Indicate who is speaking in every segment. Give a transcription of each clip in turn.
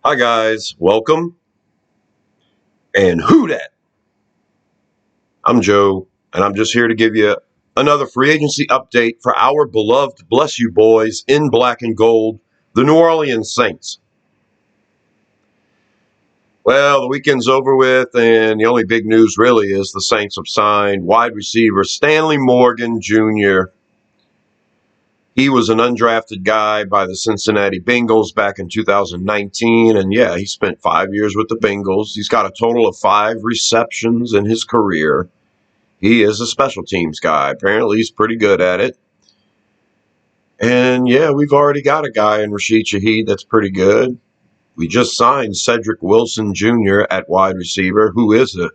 Speaker 1: Hi guys, welcome. And who dat? I'm Joe, and I'm just here to give you another free agency update for our beloved Bless You Boys in black and gold, the New Orleans Saints. Well, the weekend's over with, and the only big news really is the Saints have signed wide receiver Stanley Morgan Jr. He was an undrafted guy by the Cincinnati Bengals back in 2019, and yeah, he spent 5 years with the Bengals. He's got a total of 5 receptions in his career. He is a special teams guy. Apparently, he's pretty good at it. And yeah, we've already got a guy in Rashid Shaheed that's pretty good. We just signed Cedric Wilson Jr. at wide receiver, who is a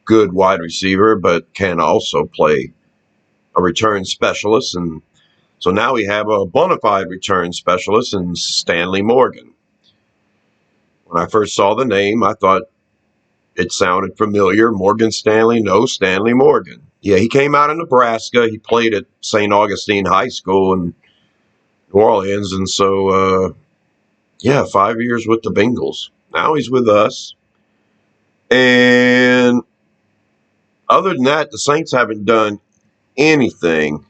Speaker 1: good wide receiver, but can also play a return specialist. And so now we have a bona fide return specialist in Stanley Morgan. When I first saw the name, I thought it sounded familiar. Morgan Stanley, no, Stanley Morgan. Yeah, he came out of Nebraska. He played at St. Augustine High School in New Orleans. And so, 5 years with the Bengals. Now he's with us. And other than that, the Saints haven't done anything.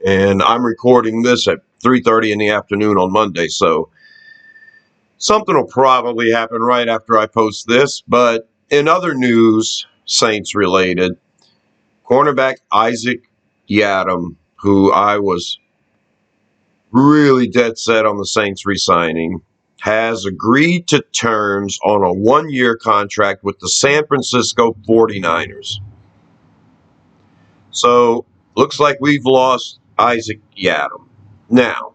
Speaker 1: And I'm recording this at 3:30 in the afternoon on Monday. So something will probably happen right after I post this. But in other news, Saints related, cornerback Isaac Yiadom, who I was really dead set on the Saints re-signing, has agreed to terms on a 1-year contract with the San Francisco 49ers. So looks like we've lost Isaac Yiadom. Now,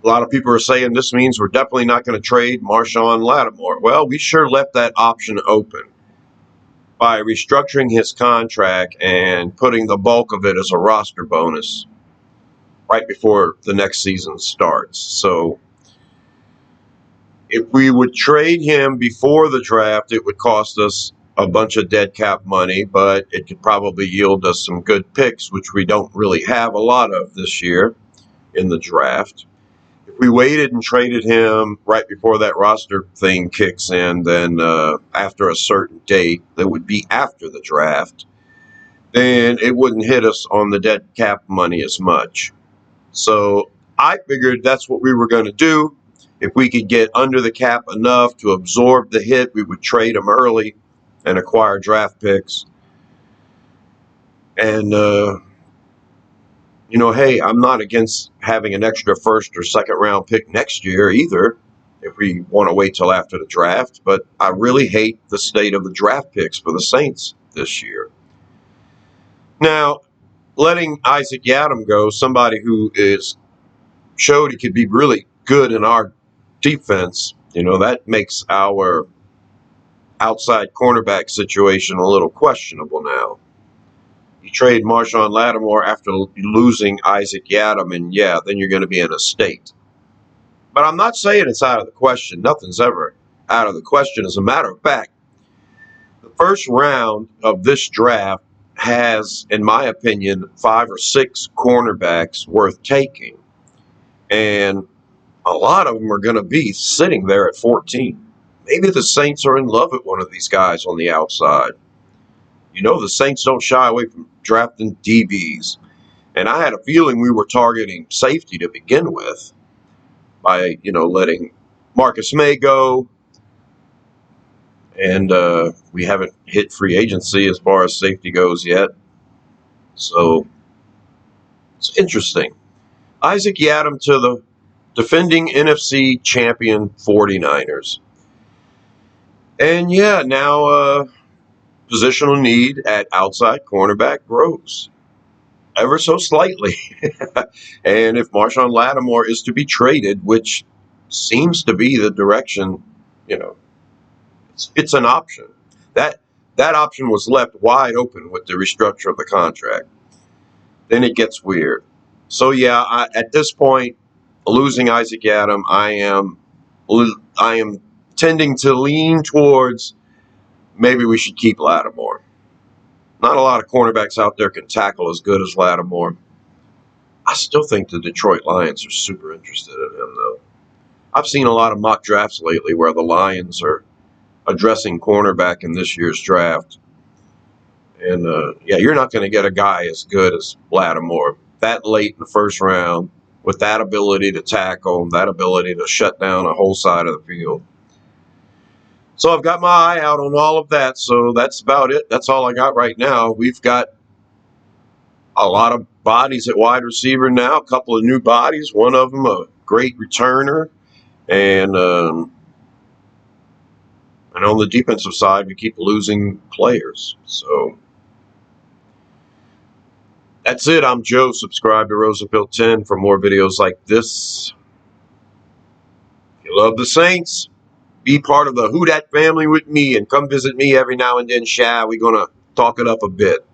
Speaker 1: a lot of people are saying this means we're definitely not going to trade Marshon Lattimore. Well, we sure left that option open by restructuring his contract and putting the bulk of it as a roster bonus right before the next season starts. So if we would trade him before the draft, it would cost us a bunch of dead cap money, but it could probably yield us some good picks, which we don't really have a lot of this year in the draft. If we waited and traded him right before that roster thing kicks in, then after a certain date, that would be after the draft, then it wouldn't hit us on the dead cap money as much. So I figured that's what we were going to do. If we could get under the cap enough to absorb the hit, we would trade him early and acquire draft picks. And, hey, I'm not against having an extra first or second round pick next year either, if we want to wait till after the draft. But I really hate the state of the draft picks for the Saints this year. Now, letting Isaac Yiadom go, somebody who showed he could be really good in our defense, that makes our outside cornerback situation a little questionable now. You trade Marshon Lattimore after losing Isaac Yiadom, and then you're going to be in a state. But I'm not saying it's out of the question. Nothing's ever out of the question. As a matter of fact, the first round of this draft has, in my opinion, 5 or 6 cornerbacks worth taking. And a lot of them are going to be sitting there at 14. Maybe the Saints are in love with one of these guys on the outside. The Saints don't shy away from drafting DBs. And I had a feeling we were targeting safety to begin with by, letting Marcus May go. And we haven't hit free agency as far as safety goes yet. So it's interesting. Isaac Yiadom to the defending NFC champion 49ers. And now positional need at outside cornerback grows ever so slightly. And if Marshon Lattimore is to be traded, which seems to be the direction, it's an option. That option was left wide open with the restructure of the contract. Then it gets weird. So at this point, losing Isaac Yiadom, I am tending to lean towards maybe we should keep Lattimore. Not a lot of cornerbacks out there can tackle as good as Lattimore. I still think the Detroit Lions are super interested in him, though. I've seen a lot of mock drafts lately where the Lions are addressing cornerback in this year's draft. And, yeah, you're not going to get a guy as good as Lattimore that late in the first round with that ability to tackle, that ability to shut down a whole side of the field. So I've got my eye out on all of that. So that's about it. That's all I got right now. We've got a lot of bodies at wide receiver now, a couple of new bodies, one of them a great returner. And on the defensive side, we keep losing players. So that's it. I'm Joe. Subscribe to Roosevelt 10 for more videos like this. If you love the Saints, be part of the Who Dat family with me and come visit me every now and then, Shy. We're going to talk it up a bit.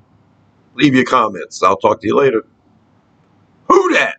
Speaker 1: Leave your comments. I'll talk to you later. Who Dat?